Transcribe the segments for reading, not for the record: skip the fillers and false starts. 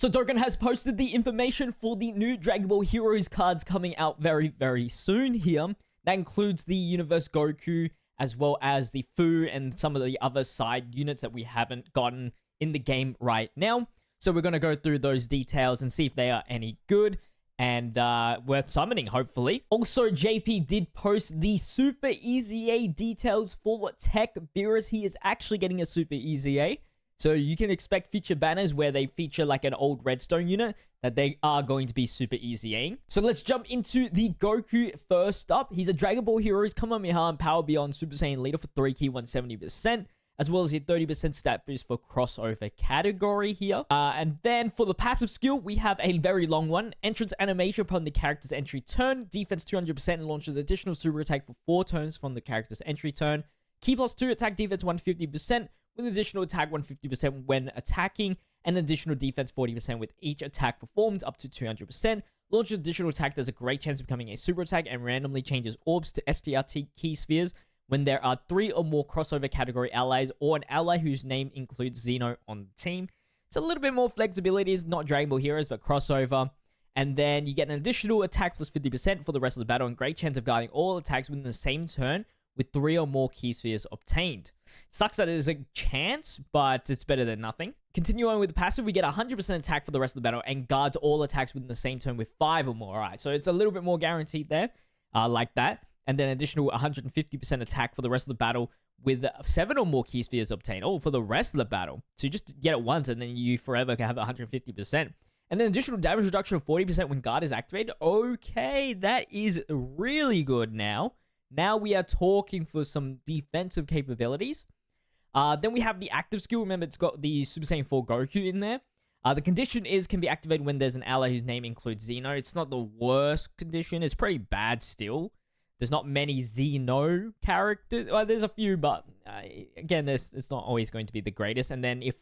So Dokkan has posted the information for the new Dragon Ball Heroes cards coming out very, very soon here. That includes the Universe Goku, as well as the Fu and some of the other side units that we haven't gotten in the game right now. So we're going to go through those details and see if they are any good and worth summoning, hopefully. Also, JP did post the Super EZA details for Tech Beerus. He is actually getting a Super EZA. So you can expect future banners where they feature like an old redstone unit that they are going to be Super EZAing. So let's jump into the Goku first up. He's a Dragon Ball Heroes Kamehameha and Power Beyond Super Saiyan Leader for 3 key 170%, as well as a 30% stat boost for crossover category here. And then for the passive skill, we have a very long one. Entrance animation upon the character's entry turn. Defense 200% and launches additional super attack for 4 turns from the character's entry turn. Key +2, attack defense 150%, with additional attack 150% when attacking, and additional defense 40% with each attack performed up to 200%. Launches additional attack, there's a great chance of becoming a super attack, and randomly changes orbs to STRT key spheres when there are 3 or more crossover category allies, or an ally whose name includes Xeno on the team. It's a little bit more flexibility. It's not Dragon Ball Heroes, but crossover. And then you get an additional attack +50% for the rest of the battle, and great chance of guarding all attacks within the same turn with 3 or more key spheres obtained. Sucks that there's a chance, but it's better than nothing. Continue on with the passive, we get 100% attack for the rest of the battle and guards all attacks within the same turn with 5 or more. Alright, so it's a little bit more guaranteed there, like that. And then additional 150% attack for the rest of the battle with 7 or more key spheres obtained. Oh, for the rest of the battle. So you just get it once and then you forever can have 150%. And then additional damage reduction of 40% when guard is activated. Okay, that is really good now. Now we are talking for some defensive capabilities. Then we have the active skill. Remember, it's got the Super Saiyan 4 Goku in there. The condition is can be activated when there's an ally whose name includes Xeno. It's not the worst condition. It's pretty bad still. There's not many Xeno characters. Well, there's a few, but again, it's not always going to be the greatest. And then if,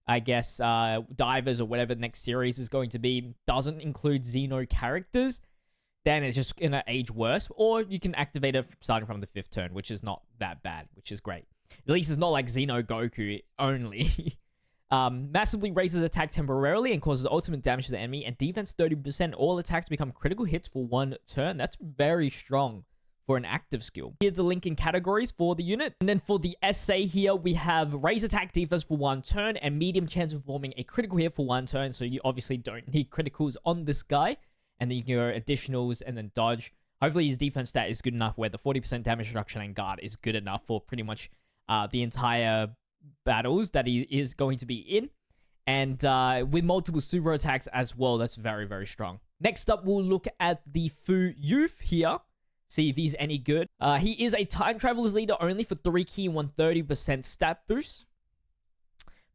I guess, Divers or whatever the next series is going to be doesn't include Xeno characters, then it's just going to age worse. Or you can activate it starting from the 5th turn, which is not that bad, which is great. At least it's not like Xeno Goku only. Massively raises attack temporarily and causes ultimate damage to the enemy. And defense 30%. All attacks become critical hits for 1 turn. That's very strong for an active skill. Here's the link in categories for the unit. And then for the SA here, we have raise attack defense for 1 turn and medium chance of performing a critical hit for 1 turn. So you obviously don't need criticals on this guy. And then you can go additionals and then dodge. Hopefully his defense stat is good enough where the 40% damage reduction and guard is good enough for pretty much the entire battles that he is going to be in. And with multiple super attacks as well, that's very, very strong. Next up, we'll look at the Fu Youth here. See if he's any good. He is a time traveler's leader only for 3 key and 130% stat boost.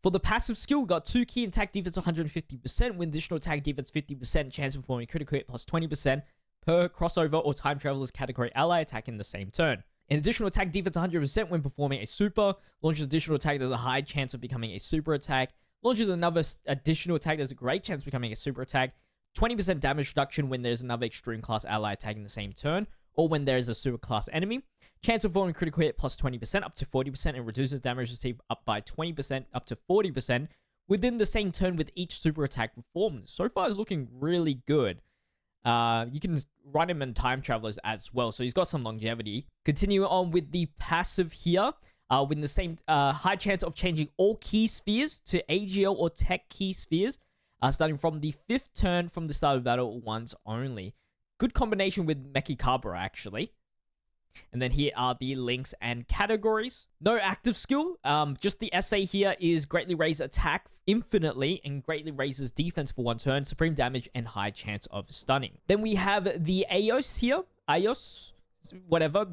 For the passive skill, we got 2 key and attack defense 150%, with additional attack defense 50%, chance of performing critical hit plus 20% per crossover or time traveler's category ally attack in the same turn. An additional attack defense 100% when performing a super. Launches additional attack, there's a high chance of becoming a super attack. Launches another additional attack, there's a great chance of becoming a super attack. 20% damage reduction when there's another extreme class ally attacking the same turn, or when there's a super class enemy. Chance of performing critical hit plus 20% up to 40%, and reduces damage received up by 20% up to 40% within the same turn with each super attack performed. So far, it's looking really good. You can run him in time travelers as well, so he's got some longevity. Continue on with the passive here. With the same high chance of changing all key spheres to AGL or tech key spheres, starting from the 5th turn from the start of battle once only. Good combination with Mechikabra, actually. And then here are the links and categories. No active skill. Just the SA here is greatly raise attack infinitely and greatly raises defense for 1 turn, supreme damage, and high chance of stunning. Then we have the Eos here. Eos, whatever.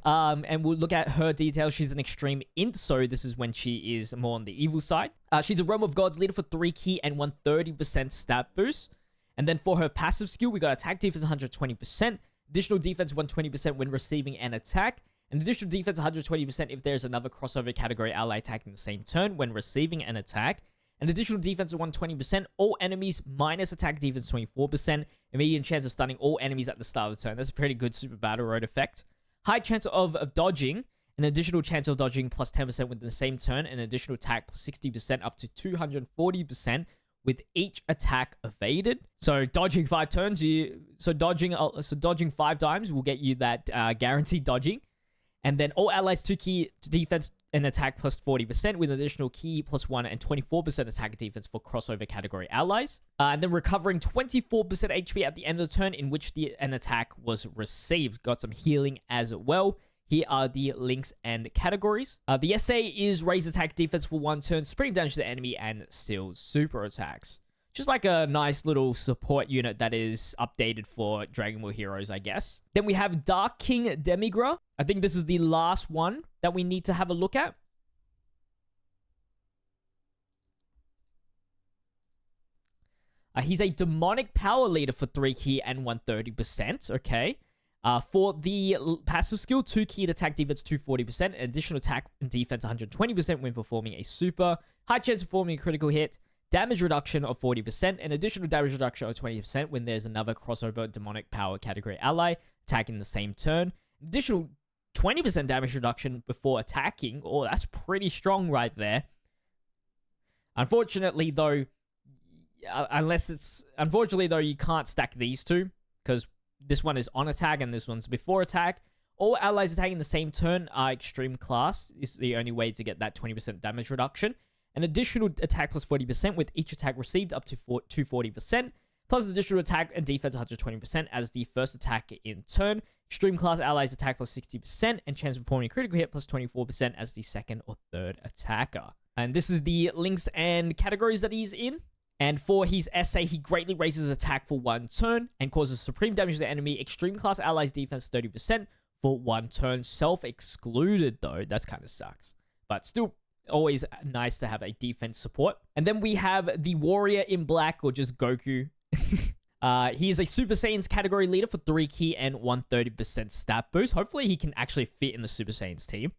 And we'll look at her details. She's an extreme int, so this is when she is more on the evil side. She's a Realm of Gods leader for 3 key and 130% stat boost. And then for her passive skill, we got attack defense 120%, additional defense 120% when receiving an attack, and additional defense 120% if there's another crossover category ally attacking the same turn when receiving an attack, and additional defense 120%, all enemies minus attack defense 24%, and medium chance of stunning all enemies at the start of the turn. That's a pretty good Super Battle Road effect. High chance of dodging, an additional chance of dodging plus 10% within the same turn, and additional attack plus 60% up to 240% with each attack evaded. So dodging 5 turns, dodging 5 times will get you that guaranteed dodging. And then all allies 2 key to defense and attack plus 40% with additional key plus 1 and 24% attack and defense for crossover category allies. And then recovering 24% HP at the end of the turn in which an attack was received. Got some healing as well. Here are the links and categories. The SA is raise attack defense for 1 turn, supreme damage to the enemy, and seal super attacks. Just like a nice little support unit that is updated for Dragon Ball Heroes, I guess. Then we have Dark King Demigra. I think this is the last one that we need to have a look at. He's a demonic power leader for 3 key and 130%. Okay. For the passive skill, 2 key attack defense 240%, additional attack and defense 120% when performing a super, high chance of performing a critical hit, damage reduction of 40%, and additional damage reduction of 20% when there's another crossover demonic power category ally attacking the same turn. Additional 20% damage reduction before attacking. Oh, that's pretty strong right there. Unfortunately, though, you can't stack these two because this one is on attack and this one's before attack. All allies attacking the same turn are extreme class. Is the only way to get that 20% damage reduction. An additional attack plus 40% with each attack received up to 240%. Plus additional attack and defense 120% as the first attack in turn. Extreme class allies attack plus 60% and chance of performing a critical hit plus 24% as the second or third attacker. And this is the links and categories that he's in. And for his SA, he greatly raises attack for 1 turn and causes supreme damage to the enemy. Extreme class allies defense 30% for 1 turn. Self-excluded though, that's kind of sucks. But still always nice to have a defense support. And then we have the warrior in black, or just Goku. He is a Super Saiyan's category leader for 3 key and 130% stat boost. Hopefully he can actually fit in the Super Saiyan's team.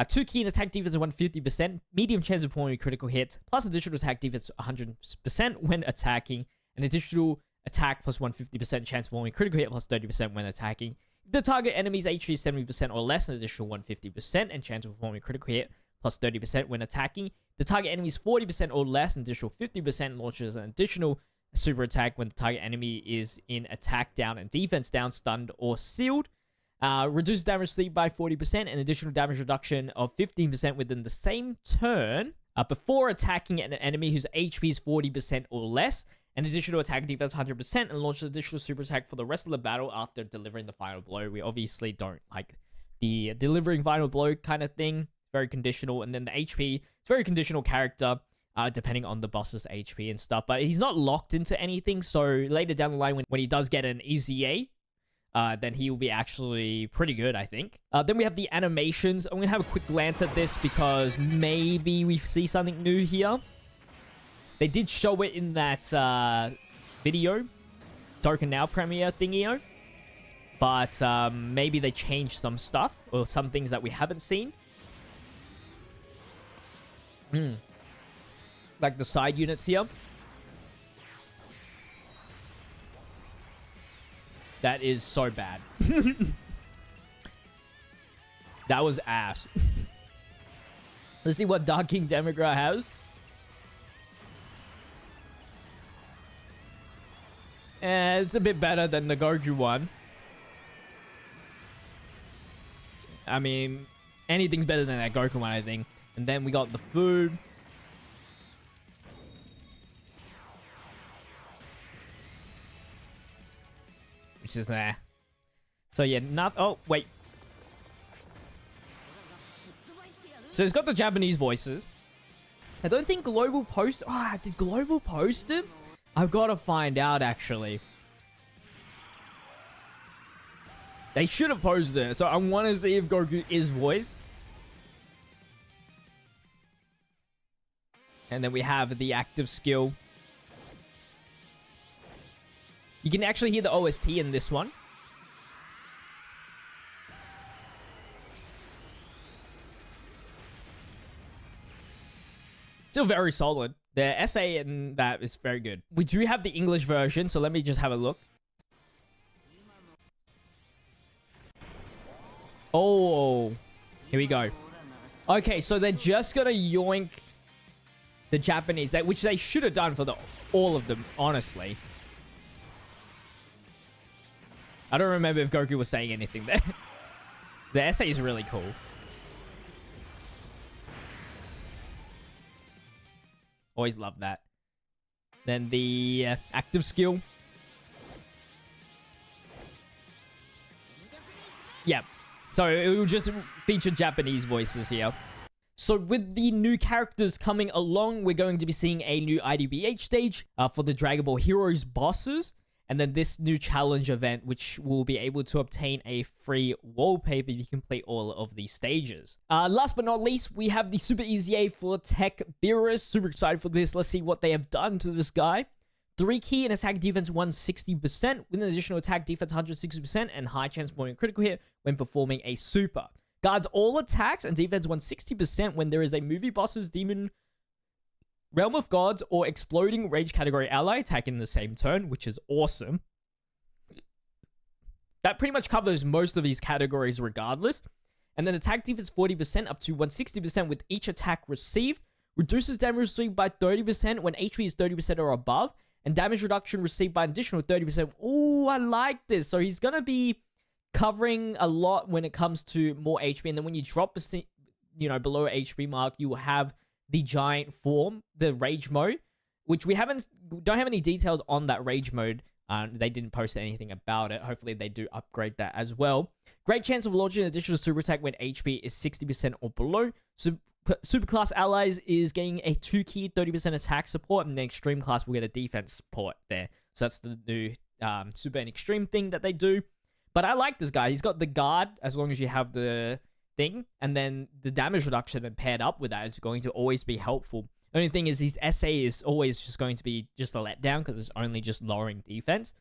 2 key and attack defense 150%, medium chance of performing a critical hit, plus additional attack defense 100% when attacking, an additional attack plus 150% chance of performing a critical hit plus 30% when attacking. If the target enemy's HP is 70% or less, an additional 150% and chance of performing a critical hit plus 30% when attacking. If the target enemy's 40% or less, an additional 50% launches an additional super attack when the target enemy is in attack down and defense down, stunned, or sealed. Reduce damage received by 40% and additional damage reduction of 15% within the same turn before attacking an enemy whose HP is 40% or less. An additional attack defense 100% and launch an additional super attack for the rest of the battle after delivering the final blow. We obviously don't like the delivering final blow kind of thing. Very conditional. And then the HP, it's very conditional character depending on the boss's HP and stuff. But he's not locked into anything. So later down the line when he does get an EZA, then he will be actually pretty good, I think. Then we have the animations. I'm going to have a quick glance at this because maybe we see something new here. They did show it in that video, Dark and Now premiere thingy, but maybe they changed some stuff or some things that we haven't seen. Like the side units here. That is so bad. That was ass. Let's see what Dark King Demigra has. It's a bit better than the Goku one. I mean, anything's better than that Goku one, I think. And then we got the food. Which is there. So yeah, not... Oh, wait. So it's got the Japanese voices. I don't think Global Post... Ah, did Global post it? I've got to find out, actually. They should have posted it. So I want to see if Goku is voiced. And then we have the active skill. You can actually hear the OST in this one. Still very solid. The SA in that is very good. We do have the English version, so let me just have a look. Oh, here we go. Okay, so they're just gonna yoink the Japanese, which they should have done for the all of them, honestly. I don't remember if Goku was saying anything there. The essay is really cool. Always love that. Then the active skill. Yeah. So it will just feature Japanese voices here. So with the new characters coming along, we're going to be seeing a new IDBH stage for the Dragon Ball Heroes bosses. And then this new challenge event, which will be able to obtain a free wallpaper if you complete all of these stages. Last but not least, we have the Super EZA for Tech Beerus. Super excited for this. Let's see what they have done to this guy. 3 key and attack defense 160%, with an additional attack defense 160%, and high chance forming a critical hit when performing a super. Guards all attacks and defense 160% when there is a movie boss's demon, Realm of Gods, or exploding rage category ally attacking the same turn, which is awesome. That pretty much covers most of these categories regardless. And then attack defense 40% up to 160% with each attack received. Reduces damage received by 30% when HP is 30% or above. And damage reduction received by an additional 30%. Oh, I like this. So he's going to be covering a lot when it comes to more HP. And then when you drop, below HP mark, you will have the giant form, the rage mode, which we don't have any details on that rage mode. They didn't post anything about it. Hopefully they do upgrade that as well. Great chance of launching an additional super attack when HP is 60% or below. Super class allies is getting a 2-key 30% attack support, and then extreme class will get a defense support there. So that's the new super and extreme thing that they do. But I like this guy. He's got the guard as long as you have the thing, and then the damage reduction and paired up with that is going to always be helpful. The only thing is his SA is always just going to be just a letdown because it's only just lowering defense.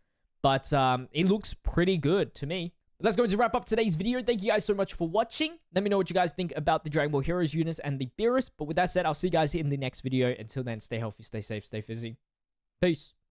But it looks pretty good to me. That's going to wrap up today's video. Thank you guys so much for watching. Let me know what you guys think about the Dragon Ball Heroes units and the Beerus. But with that said, I'll see you guys in the next video. Until then, stay healthy, stay safe, stay fizzy. Peace.